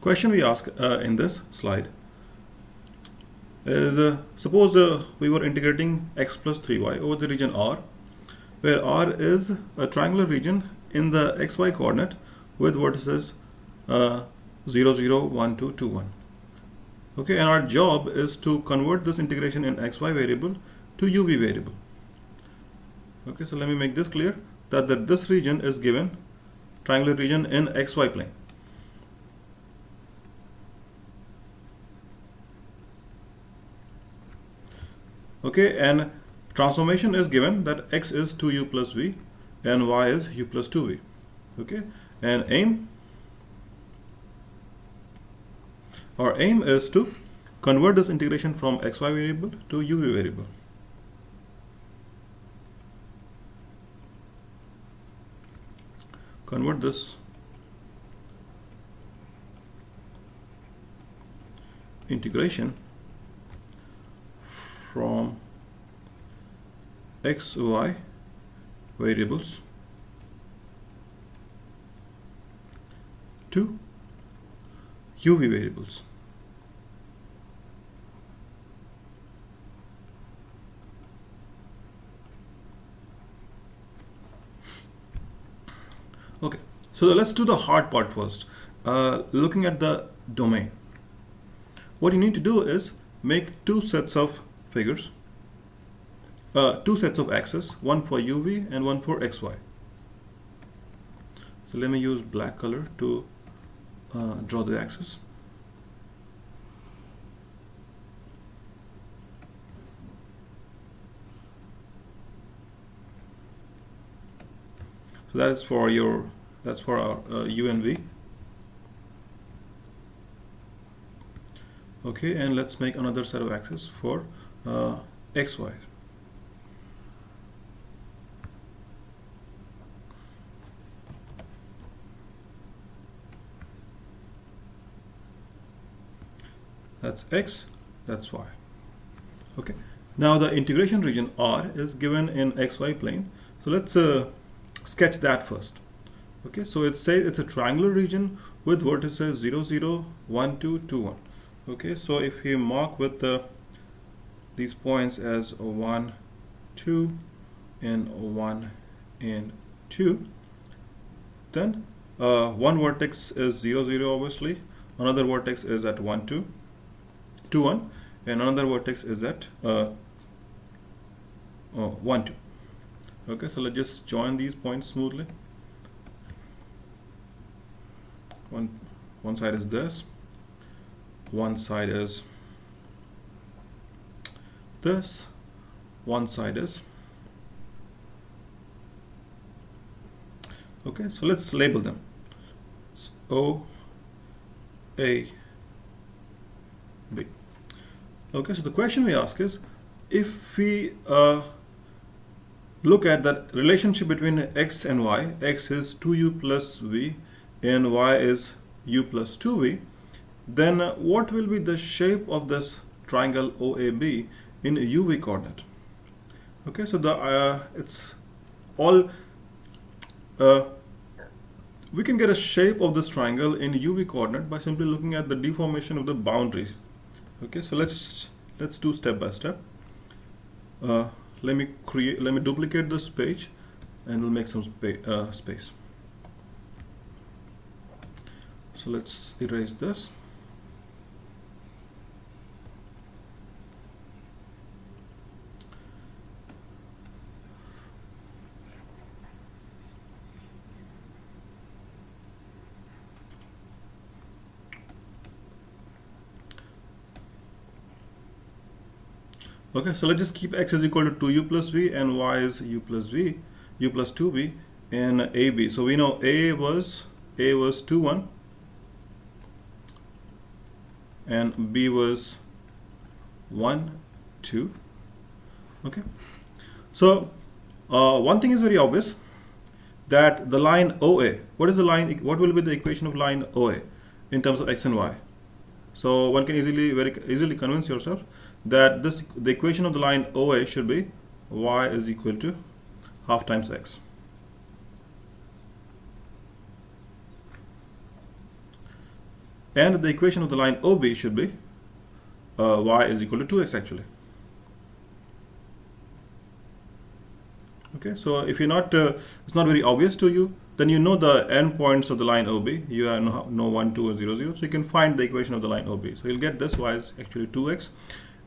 Question we ask in this slide is suppose we were integrating x plus 3y over the region R, where R is a triangular region in the xy coordinate with vertices 0, 0, 1, 2, 2, 1. Okay, and our job is to convert this integration in xy variable to uv variable. Okay, so let me make this clear that this region is given triangular region in xy plane. Okay, and transformation is given that x is 2u plus v and y is u plus 2v. Okay, and aim is to convert this integration from xy variable to uv variable. Convert this integration from xy variables to uv variables. Okay, so let's do the hard part first. Looking at the domain, what you need to do is make two sets of figures, two sets of axes, one for uv and one for xy. So let me use black color to draw the axis. So that's for our u and v. Okay, and let's make another set of axes for xy. That's x, that's y. Okay, now the integration region R is given in xy plane. So let's sketch that first. Okay, so it says it's a triangular region with vertices 0, 0, 1, 2, 2, 1. Okay, so if we mark with these points as 1, 2, and 1 and 2, then one vertex is 0, 0 obviously, another vertex is at 1, 2, 2, 1, and another vertex is at 1, 2. Okay, so let's just join these points smoothly. One side is this, one side is this, one side is. Okay, so let's label them. It's O, A, B. Okay, so the question we ask is, if we look at that relationship between x and y, x is 2u plus v and y is u plus 2v, then what will be the shape of this triangle OAB in uv coordinate? Okay, so it's all we can get a shape of this triangle in uv coordinate by simply looking at the deformation of the boundaries. Okay, so let's do step by step. Let me duplicate this page and we'll make some space. So let's erase this. Okay, so let's just keep x is equal to 2u plus v and y is u plus 2v and AB. So we know A was 2, 1 and B was 1, 2. Okay, so one thing is very obvious, that the line OA, what will be the equation of line OA in terms of x and y? So one can very easily convince yourself that the equation of the line OA should be y is equal to half times x. and the equation of the line OB should be y is equal to 2x actually. Okay, so if you're not, it's not very obvious to you, then you know the endpoints of the line OB. You know 1, 2, or 0, 0. So you can find the equation of the line OB. So you'll get this y is actually 2x,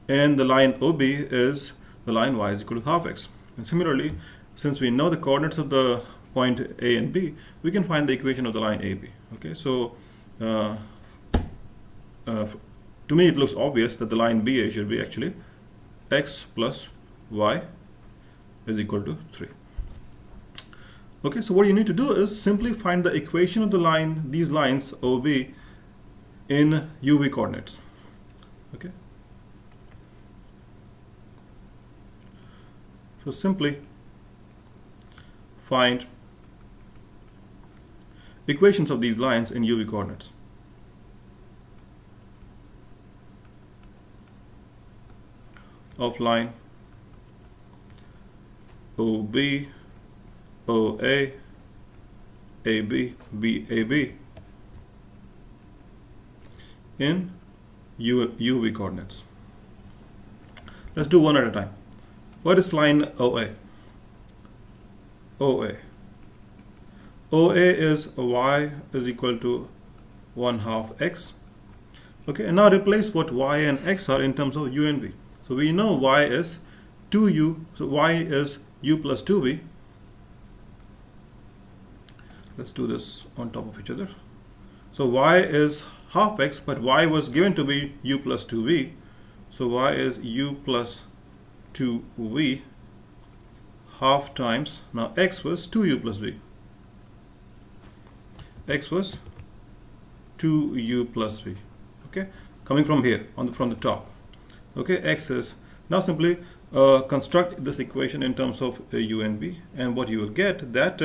and the line OB is the line y is equal to half x. And similarly, since we know the coordinates of the point A and B, we can find the equation of the line AB. Okay, so to me it looks obvious that the line BA should be actually x plus y is equal to 3. Okay, so what you need to do is simply find the equation of the line, these lines OB in UV coordinates. Okay, so simply find equations of these lines in UV coordinates. Of line OB, OA, AB, BAB in UV coordinates. Let's do one at a time. What is line OA? OA is y is equal to 1/2 x. Okay, and now replace what y and x are in terms of u and v. So we know y is 2u, so y is u plus 2v. Let's do this on top of each other. So y is half x, but y was given to be u plus 2v. So y is u plus 2v half times, now x was 2u plus v. X was 2u plus v. Okay, coming from here from the top. Okay, x is, now simply construct this equation in terms of u and v, and what you will get that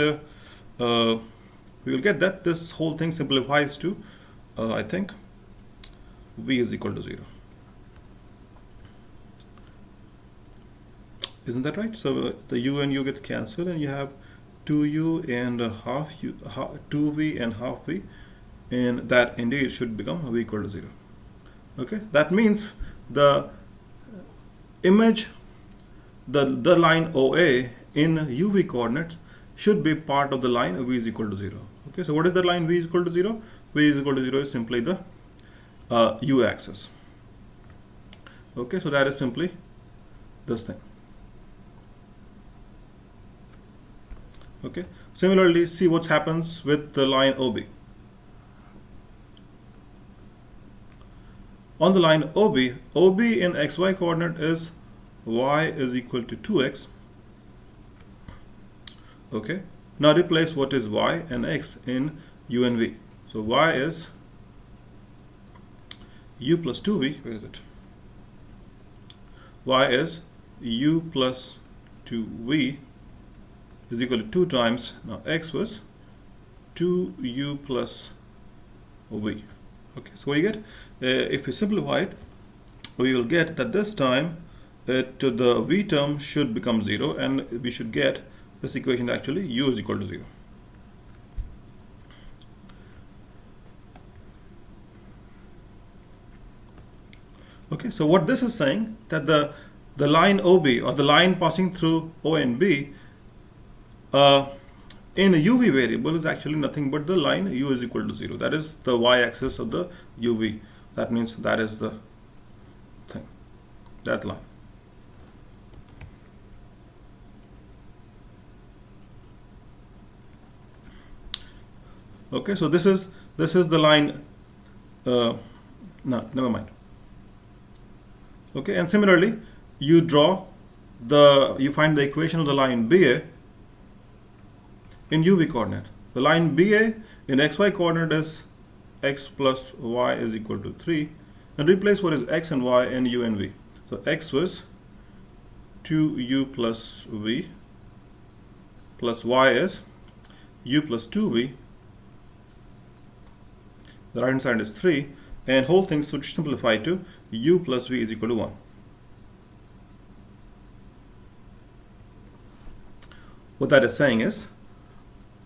we will get that this whole thing simplifies to I think v is equal to 0. Isn't that right? So the u and u gets cancelled, and you have 2u and half u, 2v and half v, and that indeed should become v equal to 0. Okay, that means the image, the line OA in UV coordinates should be part of the line v is equal to 0. Okay, so what is the line v is equal to 0? V is equal to 0 is simply the u axis. Okay, so that is simply this thing. Okay, similarly, see what happens with the line OB. On the line OB, OB in xy coordinate is y is equal to 2x. Okay, now replace what is y and x in u and v. So y is u plus 2v. Where is it? Y is u plus 2v is equal to 2 times, now x was 2u plus v. Okay, so what you get, if we simplify it, we will get that this time the v term should become 0, and we should get this equation actually u is equal to 0. Okay, so what this is saying, that the line OB, or the line passing through O and B in a UV variable, is actually nothing but the line u is equal to 0. That is the y-axis of the UV. That means that is the thing, that line. Okay, so this is the line. No, never mind. Okay, and similarly, you find the equation of the line BA in UV coordinate. The line BA in xy coordinate is x plus y is equal to 3, and replace what is x and y in u and v. So x was 2u plus v, plus y is u plus 2v. The right hand side is 3, and whole thing should simplify to u plus v is equal to 1. What that is saying is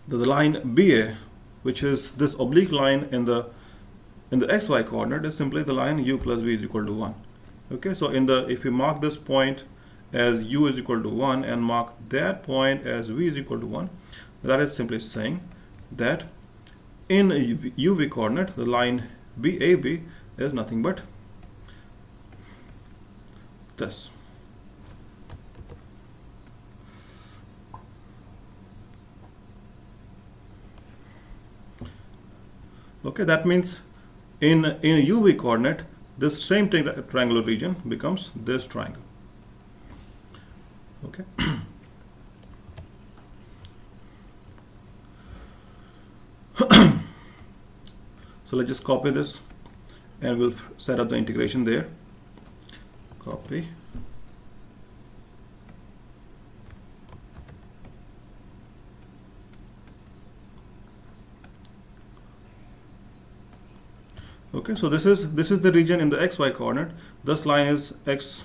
that the line BA, which is this oblique line in the in the xy coordinate is simply the line u plus v is equal to 1. Okay, so if you mark this point as u is equal to 1 and mark that point as v is equal to 1, that is simply saying that in uv coordinate the line BAB is nothing but this. Okay, that means in UV coordinate, this same triangular region becomes this triangle. Okay. So let's just copy this and we'll set up the integration there. Copy. Okay, so this is the region in the xy coordinate. This line is x.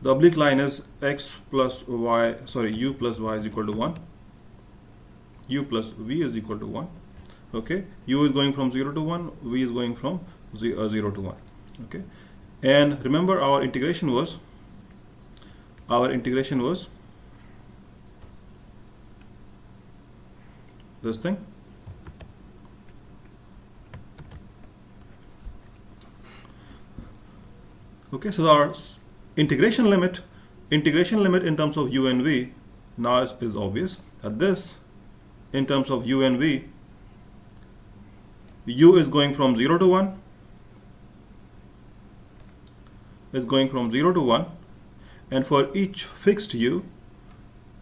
The oblique line is x plus y. Sorry, u plus y is equal to 1. U plus v is equal to 1. Okay, u is going from 0 to 1. V is going from 0 to 1. Okay, and remember our integration was this thing. Okay, so our integration limit in terms of u and v now is obvious. That this in terms of u and v, u is going from 0 to 1, is going from 0 to 1, and for each fixed u,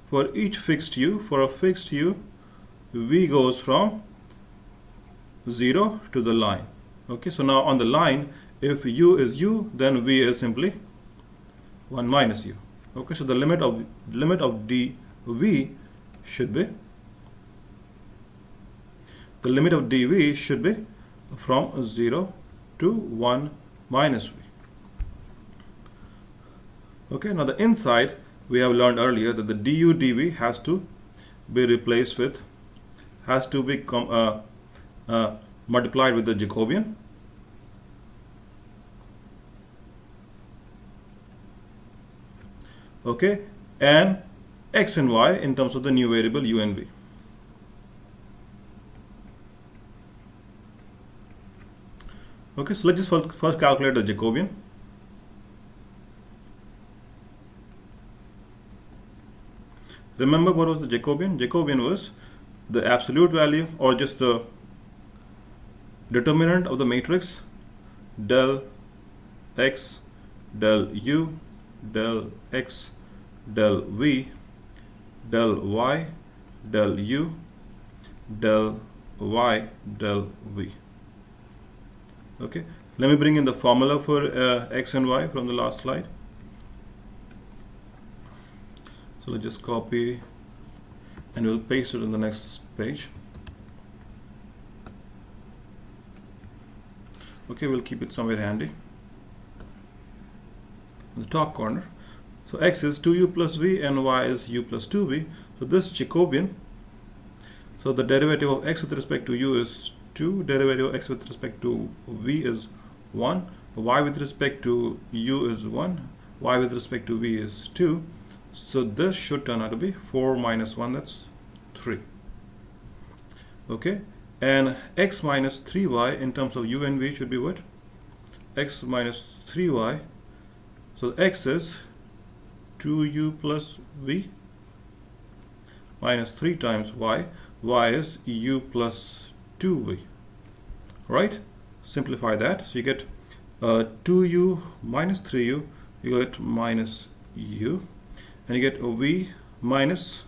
for a fixed u, v goes from 0 to the line. Okay, so now on the line, if u is u, then v is simply 1 minus u. Okay, so the limit of dv should be from 0 to 1 minus v. Okay, now the inside we have learned earlier that the du dv has to be replaced with multiplied with the Jacobian. Okay, and x and y in terms of the new variable u and v. Okay, so let's just first calculate the Jacobian. Remember what was the Jacobian? Jacobian was the absolute value, or just the determinant of the matrix del x del u del x del v del y del u del y del v. Okay, let me bring in the formula for x and y from the last slide. So let's just copy and we'll paste it on the next page. Okay, we'll keep it somewhere handy in the top corner. So x is 2u plus v and y is u plus 2v. So this Jacobian, so the derivative of x with respect to u is 2, derivative of x with respect to v is 1, y with respect to u is 1, y with respect to v is 2. So this should turn out to be 4 minus 1, that's 3. Okay, and x minus 3y in terms of u and v should be what? X minus 3y. So x is 2u plus v minus 3 times y. Y is u plus 2v. Right? Simplify that. So you get 2u minus 3u, you get minus u, and you get v minus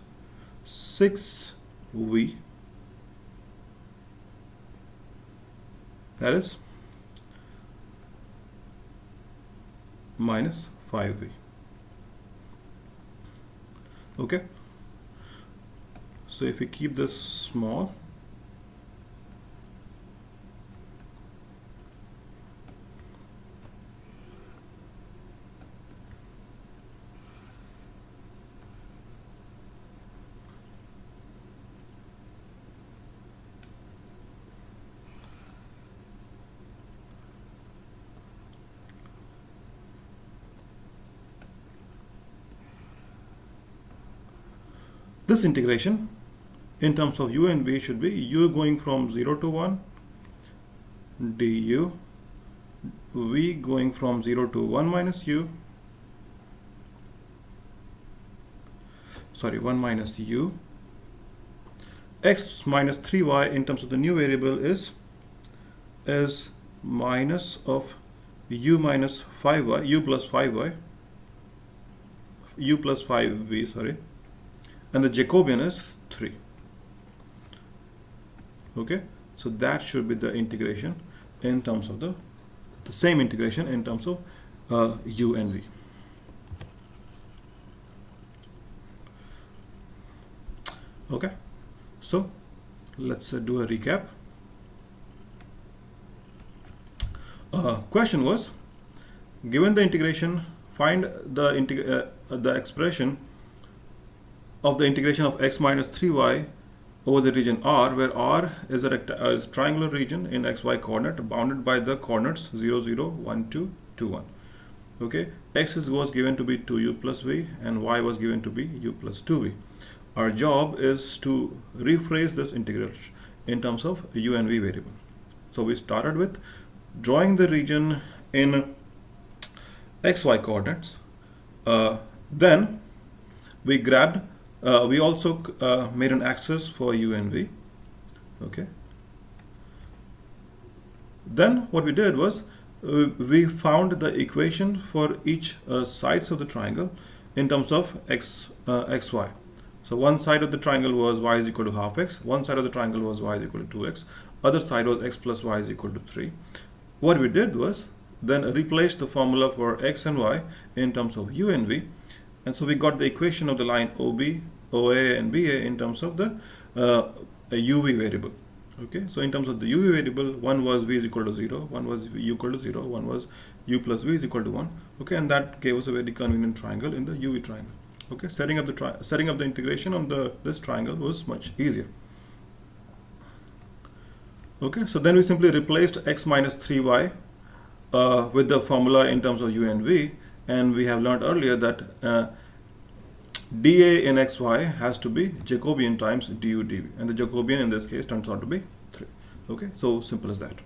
6v. That is minus 5v. Okay, so if we keep this small, this integration in terms of u and v should be u going from 0 to 1 du, v going from 0 to 1 minus u, 1 minus u, x minus 3y in terms of the new variable is minus of u minus 5y, u plus 5y, u plus 5v, sorry, and the Jacobian is 3. Okay, so that should be the integration in terms of the same integration in terms of u and v. Okay, so let's do a recap. Question was, given the integration, find the expression of the integration of x minus 3y over the region R, where R is a triangular region in xy coordinate bounded by the coordinates 0, 0, 1, 2, 2, 1. Okay, x was given to be 2u plus v and y was given to be u plus 2v. Our job is to rephrase this integral in terms of u and v variable. So we started with drawing the region in xy coordinates. Then we grabbed, we also made an axis for u and v. Okay. Then what we did was we found the equation for each sides of the triangle in terms of xy. So one side of the triangle was y is equal to half x, one side of the triangle was y is equal to 2x, other side was x plus y is equal to 3. What we did was then replace the formula for x and y in terms of u and v, and so we got the equation of the line OB, OA and BA in terms of the UV variable. Okay, so in terms of the UV variable, one was v is equal to 0, one was u equal to 0, one was u plus v is equal to 1. Okay, and that gave us a very convenient triangle in the UV triangle. Okay, setting up the integration on this triangle was much easier. Okay, so then we simply replaced x minus 3y with the formula in terms of u and v, and we have learned earlier that dA in xy has to be Jacobian times du dv, and the Jacobian in this case turns out to be 3. Okay, so simple as that.